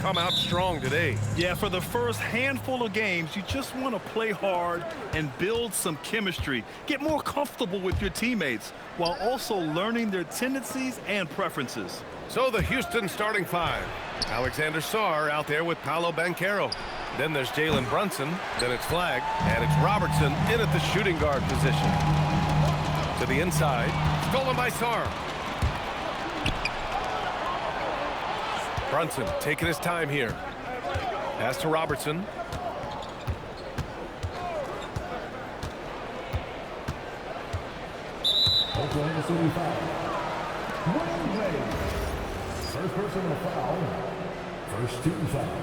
come out strong today. Yeah, for the first handful of games, you just want to play hard and build some chemistry. Get more comfortable with your teammates while also learning their tendencies and preferences. So the Houston starting five. Alexander Sarr out there with Paolo Banchero. Then there's Jalen Brunson. Then it's Flagg. And it's Robertson in at the shooting guard position. To the inside. Stolen by Sarr. Brunson taking his time here. Pass to Robertson. Oklahoma City foul. First personal foul. First team foul.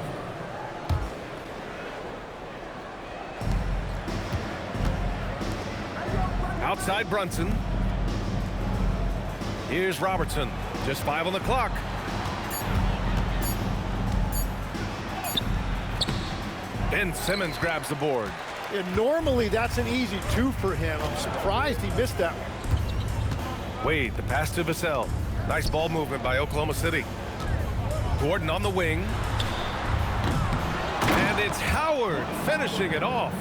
Outside Brunson. Here's Robertson. Just 5 on the clock. Ben Simmons grabs the board. And normally that's an easy 2 for him. I'm surprised he missed that one. Wade, the pass to Vassell. Nice ball movement by Oklahoma City. Gordon on the wing. And it's Howard finishing it off.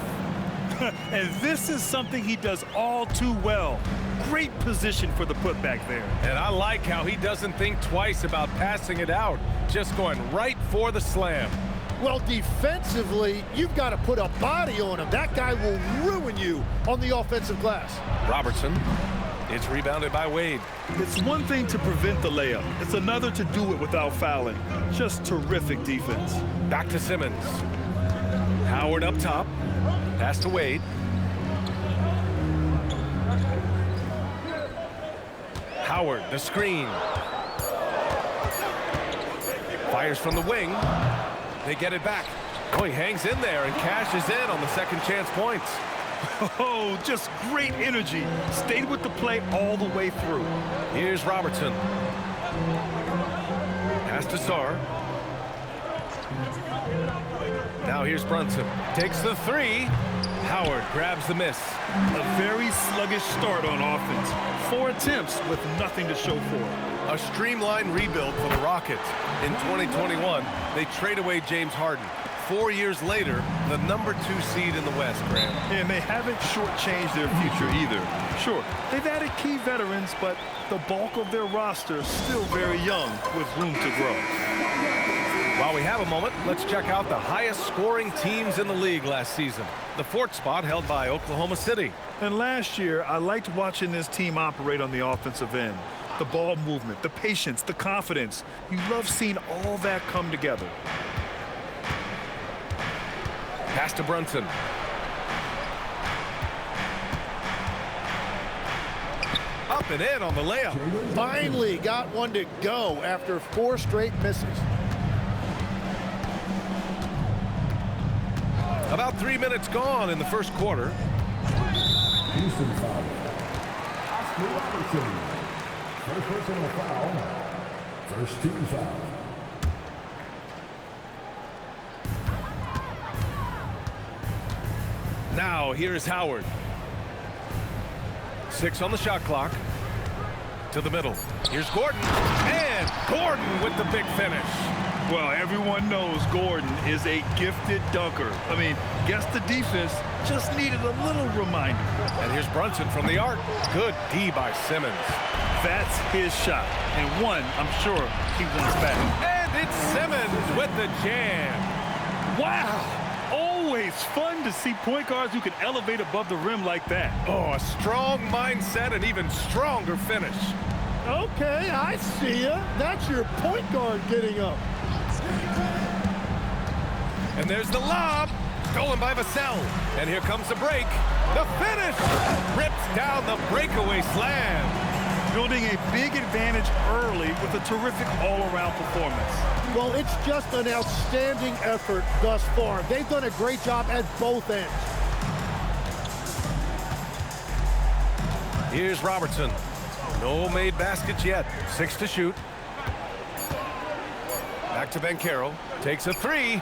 And this is something he does all too well. Great position for the putback there. And I like how he doesn't think twice about passing it out. Just going right for the slam. Well, defensively, you've got to put a body on him. That guy will ruin you on the offensive glass. Robertson. It's rebounded by Wade. It's one thing to prevent the layup. It's another to do it without fouling. Just terrific defense. Back to Simmons. Howard up top. Pass to Wade. Howard, the screen. Fires from the wing. They get it back. Oh, he hangs in there and cashes in on the second chance points. Oh, just great energy. Stayed with the play all the way through. Here's Robertson. Pass to Sarr. Now here's Brunson. Takes the 3. Howard grabs the miss. A very sluggish start on offense. 4 attempts with nothing to show for it. A streamlined rebuild for the Rockets. In 2021, they trade away James Harden. 4 years later, the number 2 seed in the West, Graham. And they haven't shortchanged their future either. Sure, they've added key veterans, but the bulk of their roster is still very young with room to grow. While we have a moment, let's check out the highest scoring teams in the league last season. The 4th spot held by Oklahoma City. And last year, I liked watching this team operate on the offensive end. The ball movement, the patience, the confidence. You love seeing all that come together. Pass to Brunson. Up and in on the layup. Finally got one to go after 4 straight misses. About 3 minutes gone in the first quarter. Houston foul. Oscar Robertson. First personal foul. First team foul. Now here's Howard. 6 on the shot clock. To the middle. Here's Gordon. And Gordon with the big finish. Well, everyone knows Gordon is a gifted dunker. I mean, guess the defense just needed a little reminder. And here's Brunson from the arc. Good D by Simmons. That's his shot. And one, I'm sure, he wants back. And it's Simmons with the jam. Wow. Always fun to see point guards who can elevate above the rim like that. Oh, a strong mindset and even stronger finish. Okay, I see ya. That's your point guard getting up. And there's the lob. Stolen by Vassell. And here comes the break. The finish. Rips down the breakaway slam. Building a big advantage early with a terrific all-around performance. Well, it's just an outstanding effort thus far. They've done a great job at both ends. Here's Robertson. No made baskets yet. 6 to shoot. Back to Banchero. Takes a 3.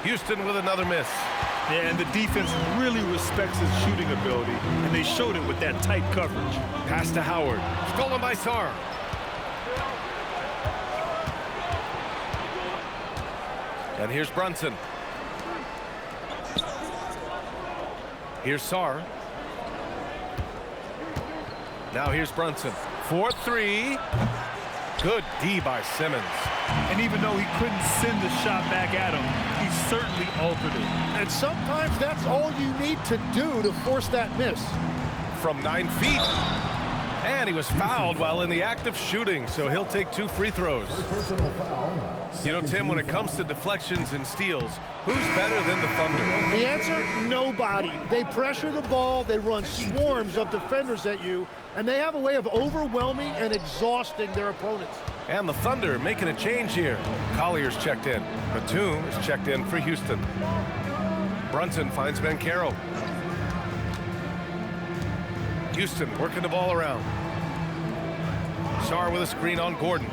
Houston with another miss. Yeah, and the defense really respects his shooting ability, and they showed it with that tight coverage. Pass to Howard. Stolen by Sarr. And here's Brunson. Here's Sarr. Now here's Brunson. 4-3. Good D by Simmons. And even though he couldn't send the shot back at him, he certainly altered it. And sometimes that's all you need to do to force that miss. From 9 feet. And he was fouled while in the act of shooting, so he'll take 2 free throws. Personal foul. You know, Tim, when it comes to deflections and steals, who's better than the Thunder? The answer, nobody. They pressure the ball, they run swarms of defenders at you, and they have a way of overwhelming and exhausting their opponents. And the Thunder making a change here. Collier's checked in. Batum is checked in for Houston. Brunson finds Banchero. Houston working the ball around. Sarr with a screen on Gordon.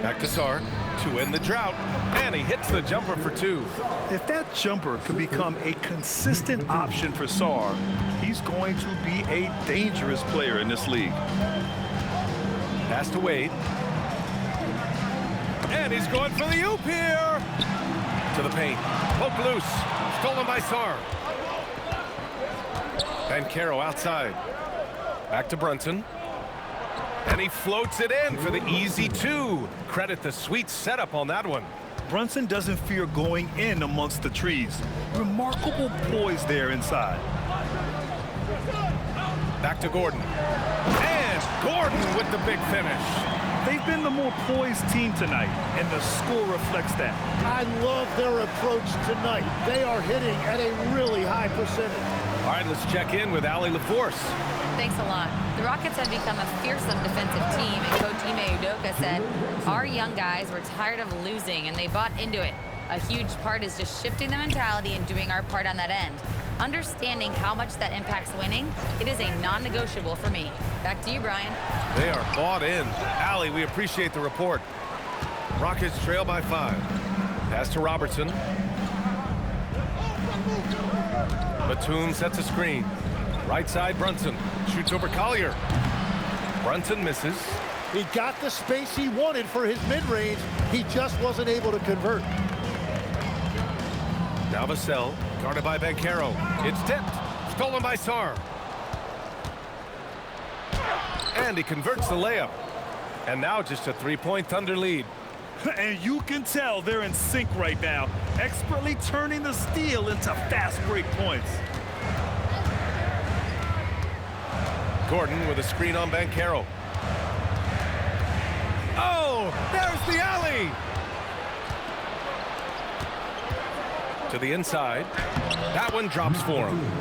Back to Sarr to end the drought. And he hits the jumper for 2. If that jumper can become a consistent option for Sarr, he's going to be a dangerous player in this league. Pass to Wade. And he's going for the oop here. To the paint. Poke loose. Stolen by Sarr. Banchero outside. Back to Brunson. And he floats it in for the easy 2. Credit the sweet setup on that one. Brunson doesn't fear going in amongst the trees. Remarkable poise there inside. Back to Gordon. And Gordon with the big finish. They've been the more poised team tonight, and the score reflects that. I love their approach tonight. They are hitting at a really high percentage. All right, let's check in with Allie LaForce. Thanks a lot. The Rockets have become a fearsome defensive team, and Coach Ime Udoka said, our young guys were tired of losing, and they bought into it. A huge part is just shifting the mentality and doing our part on that end. Understanding how much that impacts winning, it is a non-negotiable for me. Back to you, Brian. They are bought in. Allie, we appreciate the report. Rockets trail by 5. Pass to Robertson. Batum sets a screen. Right side, Brunson. Shoots over Collier. Brunson misses. He got the space he wanted for his mid-range. He just wasn't able to convert. Now Vassell, guarded by Banchero. It's tipped. Stolen by Sarr. And he converts the layup. And now just a 3-point Thunder lead. And you can tell they're in sync right now, expertly turning the steal into fast break points. Gordon with a screen on Banchero. Oh, there's the alley! To the inside. That one drops for him.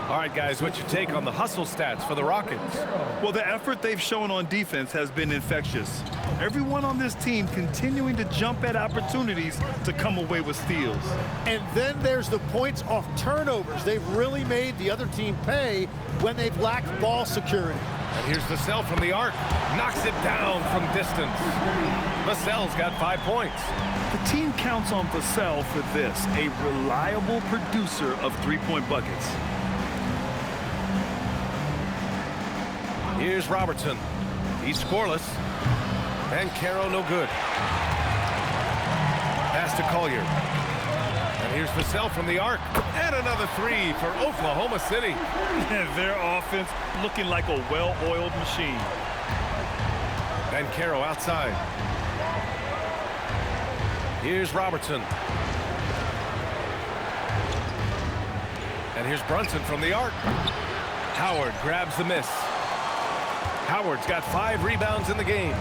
All right, guys, what's your take on the hustle stats for the Rockets? Well, the effort they've shown on defense has been infectious. Everyone on this team continuing to jump at opportunities to come away with steals. And then there's the points off turnovers. They've really made the other team pay when they've lacked ball security. And here's Vassell from the arc. Knocks it down from distance. Vassell's got 5 points. The team counts on Vassell for this, a reliable producer of three-point buckets. Here's Robertson. He's scoreless. Banchero no good. Pass to Collier. And here's Vassell from the arc. And another 3 for Oklahoma City. And their offense looking like a well-oiled machine. Banchero outside. Here's Robertson. And here's Brunson from the arc. Howard grabs the miss. Howard's got 5 rebounds in the game.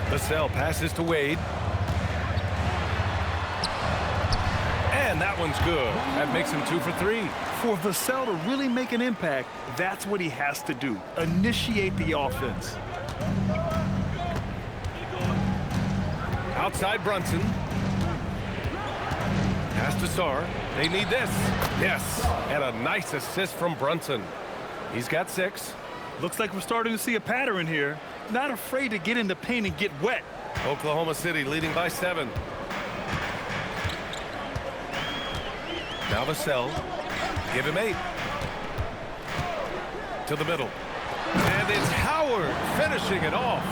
Vassell passes to Wade. And that one's good. That makes him 2 for 3. For Vassell to really make an impact, that's what he has to do. Initiate the offense. Outside Brunson. Pass to Sarr. They need this. Yes. And a nice assist from Brunson. He's got 6. Looks like we're starting to see a pattern here. Not afraid to get in the paint and get wet. Oklahoma City leading by 7. Now Vassell. Give him 8. To the middle. And it's Howard finishing it off.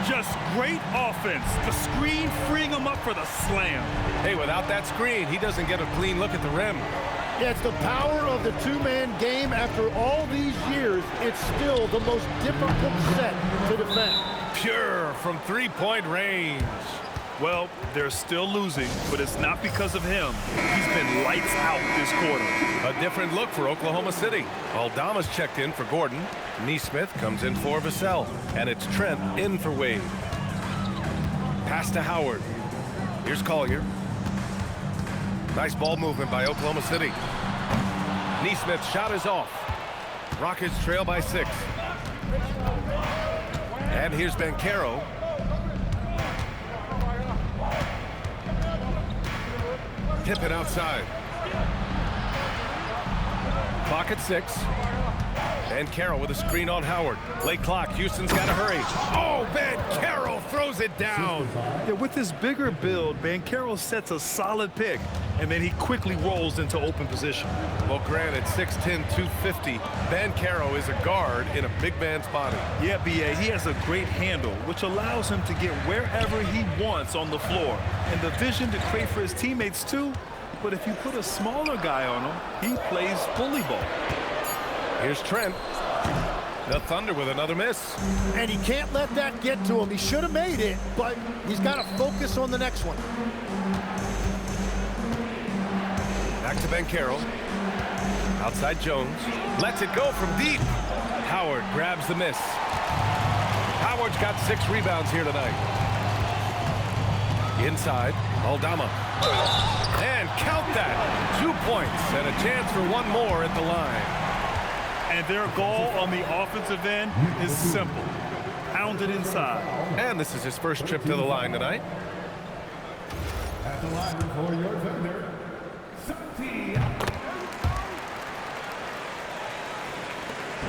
Just great offense. The screen freeing him up for the slam. Hey, without that screen, he doesn't get a clean look at the rim. Yeah, it's the power of the two-man game. After all these years, it's still the most difficult set to defend. Pure from three-point range. Well, they're still losing, but it's not because of him. He's been lights out this quarter. A different look for Oklahoma City. Aldama's checked in for Gordon. Neesmith comes in for Vassell. And it's Trent in for Wade. Pass to Howard. Here's Collier. Nice ball movement by Oklahoma City. Neesmith's shot is off. Rockets trail by 6. And here's Banchero. Pippen outside. Clock at 6. And Banchero with a screen on Howard. Late clock. Houston's got to hurry. Oh, Banchero throws it down. Yeah, with his bigger build, Banchero sets a solid pick, and then he quickly rolls into open position. Well, granted, 6'10", 250. Banchero is a guard in a big man's body. Yeah, B.A., he has a great handle, which allows him to get wherever he wants on the floor. And the vision to create for his teammates, too. But if you put a smaller guy on him, he plays bully ball. Here's Trent. The Thunder with another miss. And he can't let that get to him. He should have made it, but he's got to focus on the next one. Back to Banchero. Outside Jones. Lets it go from deep. Howard grabs the miss. Howard's got 6 rebounds here tonight. Inside, Aldama. And count that. 2 points and a chance for one more at the line. And their goal on the offensive end is simple. Pound it inside. And this is his first trip to the line tonight. At the line for your Thunder, Santi.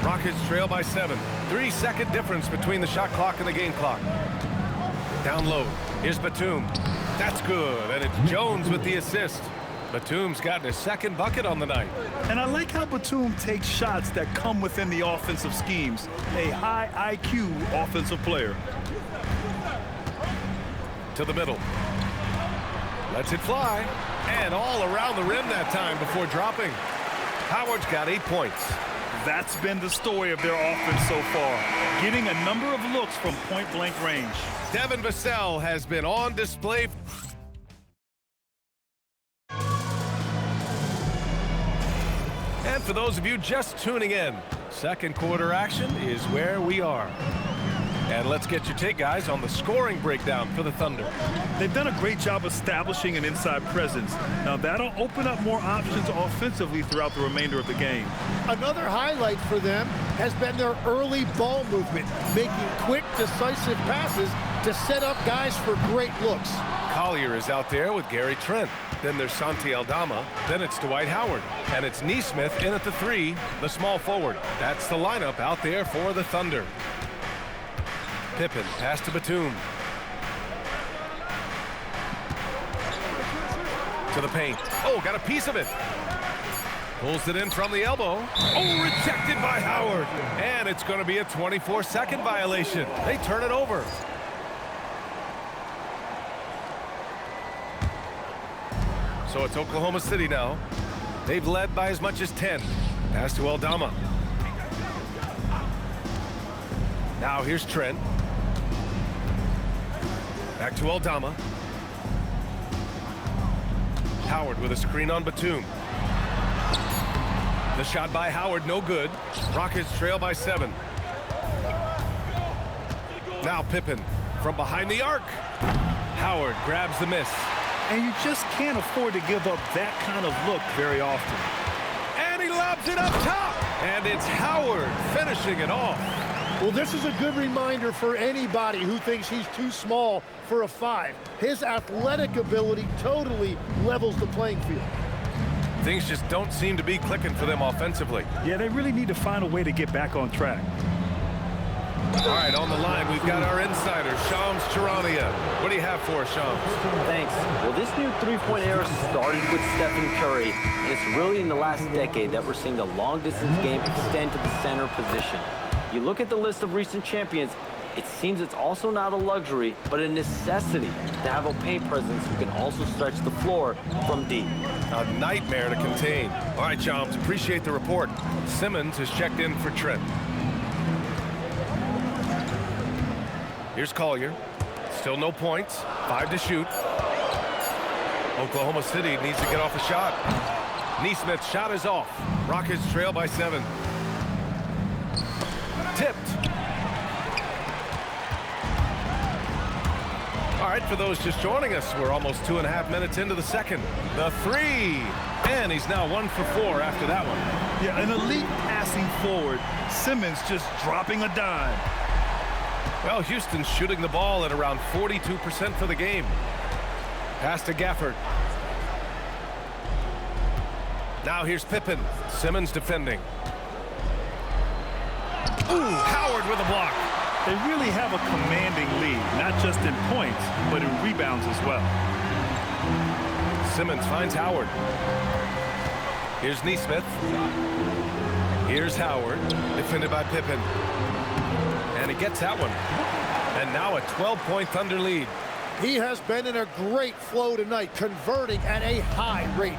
Rockets trail by 7. 3-second difference between the shot clock and the game clock. Down low. Here's Batum. That's good. And it's Jones with the assist. Batum's gotten his second bucket on the night. And I like how Batum takes shots that come within the offensive schemes. A high IQ offensive player. To the middle. Lets it fly. And all around the rim that time before dropping. Howard's got 8 points. That's been the story of their offense so far. Getting a number of looks from point-blank range. Devin Vassell has been on display. And for those of you just tuning in, second quarter action is where we are. And let's get your take, guys, on the scoring breakdown for the Thunder. They've done a great job establishing an inside presence. Now, that'll open up more options offensively throughout the remainder of the game. Another highlight for them has been their early ball movement, making quick, decisive passes to set up guys for great looks. Collier is out there with Gary Trent. Then there's Santi Aldama. Then it's Dwight Howard. And it's Neesmith in at the 3, the small forward. That's the lineup out there for the Thunder. Pippen, pass to Batum. To the paint. Oh, got a piece of it. Pulls it in from the elbow. Oh, rejected by Howard. And it's going to be a 24-second violation. They turn it over. So it's Oklahoma City now. They've led by as much as 10. Pass to Aldama. Now here's Trent. Back to Aldama. Howard with a screen on Batum. The shot by Howard, no good. Rockets trail by 7. Now Pippen from behind the arc. Howard grabs the miss. And you just can't afford to give up that kind of look very often. And he lobs it up top. And it's Howard finishing it off. Well, this is a good reminder for anybody who thinks he's too small for a 5. His athletic ability totally levels the playing field. Things just don't seem to be clicking for them offensively. Yeah, they really need to find a way to get back on track. All right, on the line, we've got our insider, Shams Charania. What do you have for us, Shams? Thanks. Well, this new three-point era started with Stephen Curry, and it's really in the last decade that we're seeing the long-distance game extend to the center position. You look at the list of recent champions, It seems it's also not a luxury, but a necessity to have a paint presence who can also stretch the floor from deep. A nightmare to contain. All right, chums, appreciate the report. Simmons has checked in for Trent. Here's Collier. Still no points. 5 to shoot. Oklahoma City needs to get off a shot. Neesmith's shot is off. Rockets trail by 7. Tipped. All right, for those just joining us, we're almost 2.5 minutes into the second. The 3, and he's now 1 for 4 after that one. Yeah, an elite passing forward. Simmons just dropping a dime. Well, Houston's shooting the ball at around 42% for the game. Pass to Gafford. Now here's Pippen. Simmons defending. Ooh, Howard with a block. They really have a commanding lead, not just in points, but in rebounds as well. Simmons finds Howard. Here's Neesmith. Here's Howard, defended by Pippen. And he gets that one. And now a 12-point Thunder lead. He has been in a great flow tonight, converting at a high rate.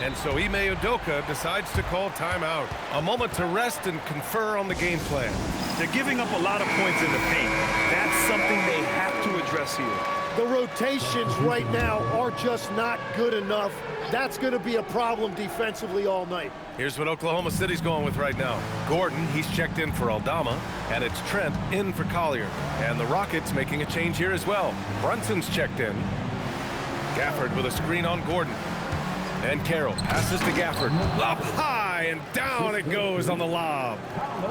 And so Ime Udoka decides to call timeout. A moment to rest and confer on the game plan. They're giving up a lot of points in the paint. That's something they have to address here. The rotations right now are just not good enough. That's going to be a problem defensively all night. Here's what Oklahoma City's going with right now. Gordon, he's checked in for Aldama, and it's Trent in for Collier. And the Rockets making a change here as well. Brunson's checked in. Gafford with a screen on Gordon. And Carroll passes to Gafford. Up high and down it goes on the lob.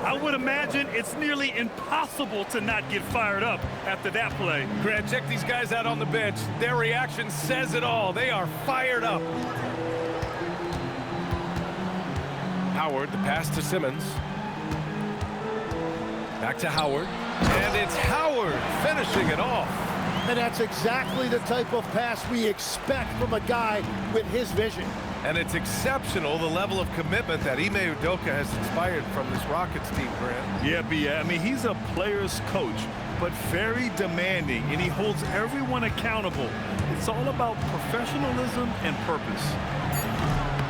I would imagine it's nearly impossible to not get fired up after that play. Grant, check these guys out on the bench. Their reaction says it all. They are fired up. Howard, the pass to Simmons. Back to Howard. And it's Howard finishing it off. And that's exactly the type of pass we expect from a guy with his vision. And it's exceptional, the level of commitment that Ime Udoka has inspired from this Rockets team, Grant. Yeah, I mean, he's a player's coach, but very demanding, and he holds everyone accountable. It's all about professionalism and purpose.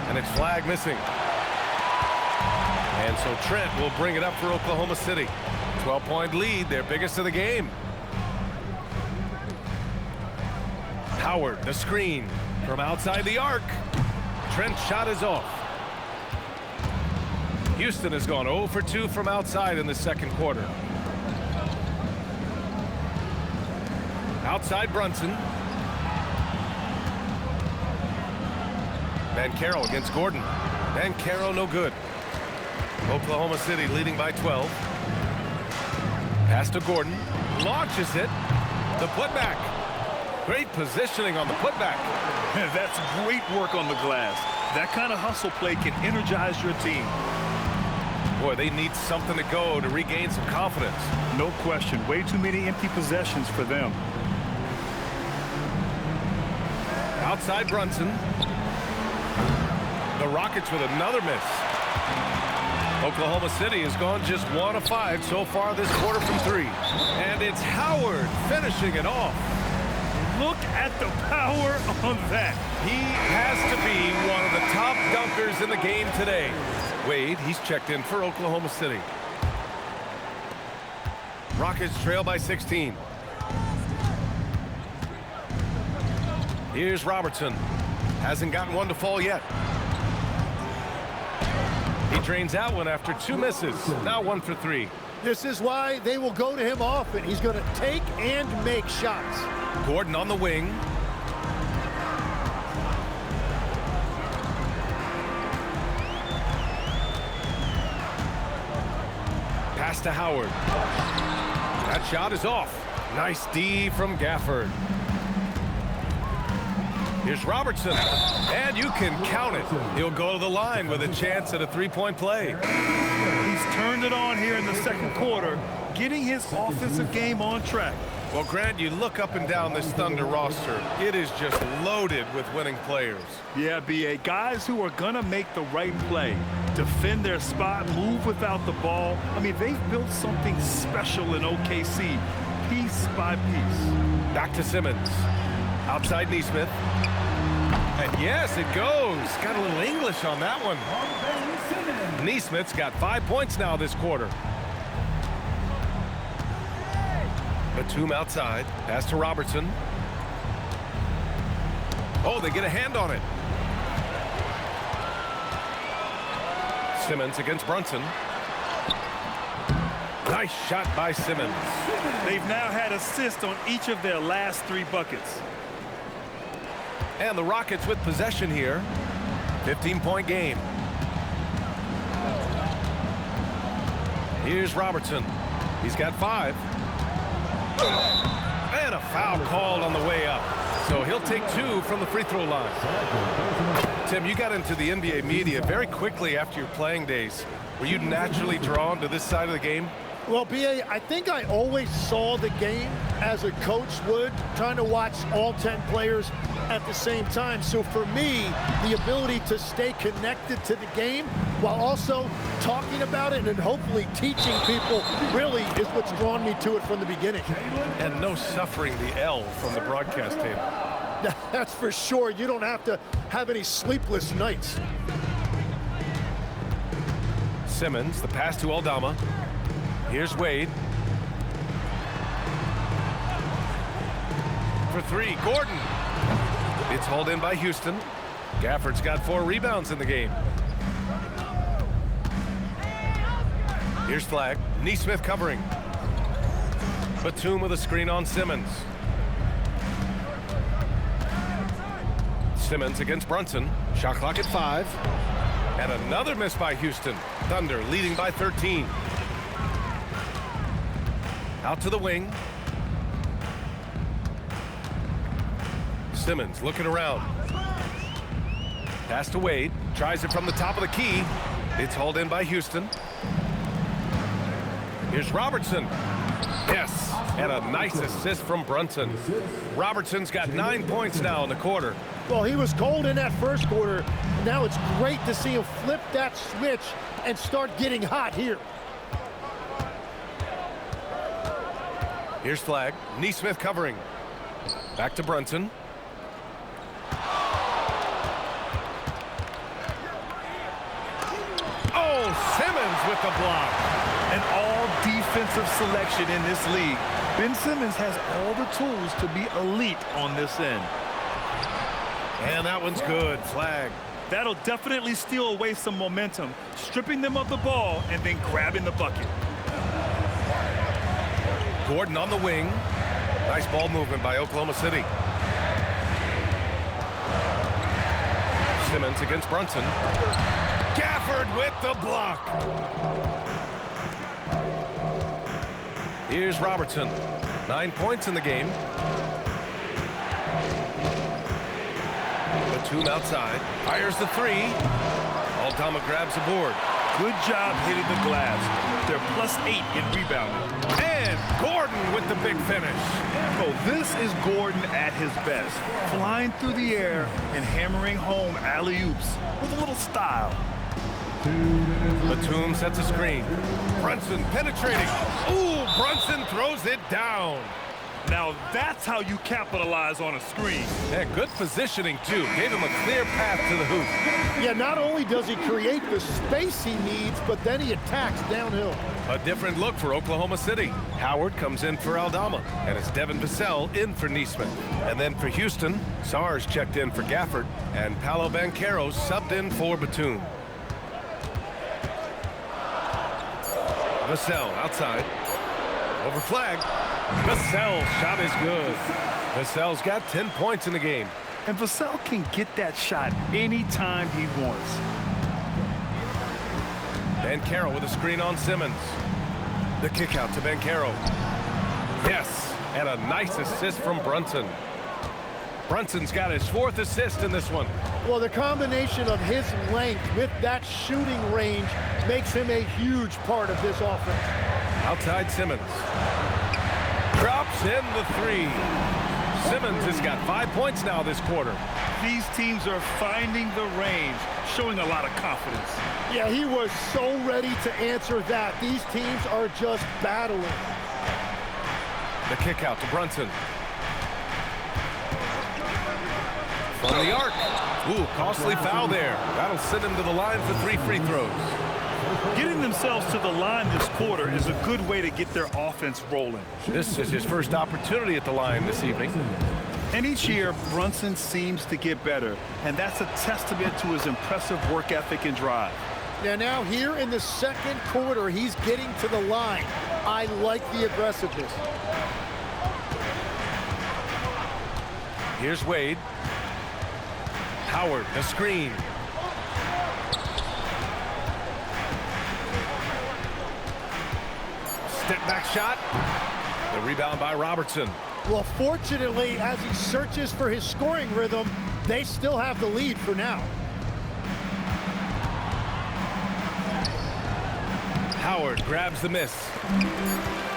And it's flag missing. And so Trent will bring it up for Oklahoma City. 12-point lead, their biggest of the game. Howard, the screen from outside the arc. Trent's shot is off. Houston has gone 0 for 2 from outside in the second quarter. Outside Brunson. Banchero against Gordon. Banchero no good. Oklahoma City leading by 12. Pass to Gordon. Launches it. The putback. Great positioning on the putback. That's great work on the glass. That kind of hustle play can energize your team. Boy, they need something to go to regain some confidence. No question. Way too many empty possessions for them. Outside Brunson. The Rockets with another miss. Oklahoma City has gone just 1 of 5 so far this quarter from 3. And it's Howard finishing it off. Look at the power on that. He has to be one of the top dunkers in the game today. Wade, he's checked in for Oklahoma City. Rockets trail by 16. Here's Robertson. Hasn't gotten one to fall yet. He drains that one after 2 misses. Now 1 for 3. This is why they will go to him often. He's going to take and make shots. Gordon on the wing. Pass to Howard. That shot is off. Nice D from Gafford. Here's Robertson. And you can count it. He'll go to the line with a chance at a 3-point play. He's turned it on here in the second quarter, getting his offensive game on track. Well, Grant, you look up and down this Thunder roster. It is just loaded with winning players. Yeah, B.A. Guys who are going to make the right play, defend their spot, move without the ball. I mean, they've built something special in OKC, piece by piece. Back to Simmons. Outside Neesmith. And yes, it goes. Got a little English on that one. Neesmith's got 5 points now this quarter. Batum outside. Pass to Robertson. Oh, they get a hand on it. Simmons against Brunson. Nice shot by Simmons. They've now had assists on each of their last 3 buckets. And the Rockets with possession here. 15-point game. Here's Robertson. He's got 5. And a foul called on the way up. So he'll take 2 from the free throw line. Tim, you got into the NBA media very quickly after your playing days. Were you naturally drawn to this side of the game? Well, B.A., I think I always saw the game as a coach would, trying to watch all 10 players at the same time. So for me, the ability to stay connected to the game while also talking about it and hopefully teaching people really is what's drawn me to it from the beginning. And no suffering the L from the broadcast table. That's for sure. You don't have to have any sleepless nights. Simmons, the pass to Aldama. Here's Wade. For 3, Gordon. It's hauled in by Houston. Gafford's got 4 rebounds in the game. Here's Flagg. Neesmith covering. Batum with a screen on Simmons. Simmons against Brunson. Shot clock at 5. And another miss by Houston. Thunder leading by 13. Out to the wing. Simmons looking around. Pass to Wade. Tries it from the top of the key. It's hauled in by Houston. Here's Robertson. Yes, and a nice assist from Brunson. Robertson's got 9 points now in the quarter. Well, he was cold in that first quarter. Now it's great to see him flip that switch and start getting hot here. Here's Flagg. Neesmith covering. Back to Brunson. Oh, Simmons with the block. An all-defensive selection in this league. Ben Simmons has all the tools to be elite on this end. And that one's good. Flagg. That'll definitely steal away some momentum, stripping them of the ball and then grabbing the bucket. Gordon on the wing. Nice ball movement by Oklahoma City. Simmons against Brunson. Gafford with the block. Here's Robertson. 9 points in the game. Batum outside. Fires the 3. Aldama grabs a board. Good job hitting the glass. They're +8 in rebounding. And Gordon with the big finish. Oh, this is Gordon at his best. Flying through the air and hammering home alley-oops with a little style. Batum sets a screen. Brunson penetrating. Ooh, Brunson throws it down. Now that's how you capitalize on a screen. Yeah, good positioning, too. Gave him a clear path to the hoop. Yeah, not only does he create the space he needs, but then he attacks downhill. A different look for Oklahoma City. Howard comes in for Aldama, and it's Devin Vassell in for Neesmith. And then for Houston, Sars checked in for Gafford, and Paolo Banchero subbed in for Batum. Vassell outside. Over Flagg. Vassell's shot is good. Vassell's got 10 points in the game. And Vassell can get that shot anytime he wants. Banchero with a screen on Simmons. The kick out to Banchero. Yes, and a nice assist from Brunson. Brunson's got his 4th assist in this one. Well, the combination of his length with that shooting range makes him a huge part of this offense. Outside Simmons. Drop Drops in the three. Simmons has got 5 points now this quarter. These teams are finding the range, showing a lot of confidence. Yeah, he was so ready to answer that. These teams are just battling. The kick out to Brunson. From the arc. Ooh, costly foul there. That'll send him to the line for 3 free throws. Getting themselves to the line this quarter is a good way to get their offense rolling. This is his first opportunity at the line this evening. And each year, Brunson seems to get better, and that's a testament to his impressive work ethic and drive. Now here in the second quarter, he's getting to the line. I like the aggressiveness. Here's Wade. Howard, the screen. Step back shot. The rebound by Robertson. Well, fortunately, as he searches for his scoring rhythm, they still have the lead for now. Howard grabs the miss.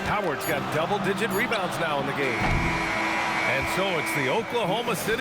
Howard's got double-digit rebounds now in the game. And so it's the Oklahoma City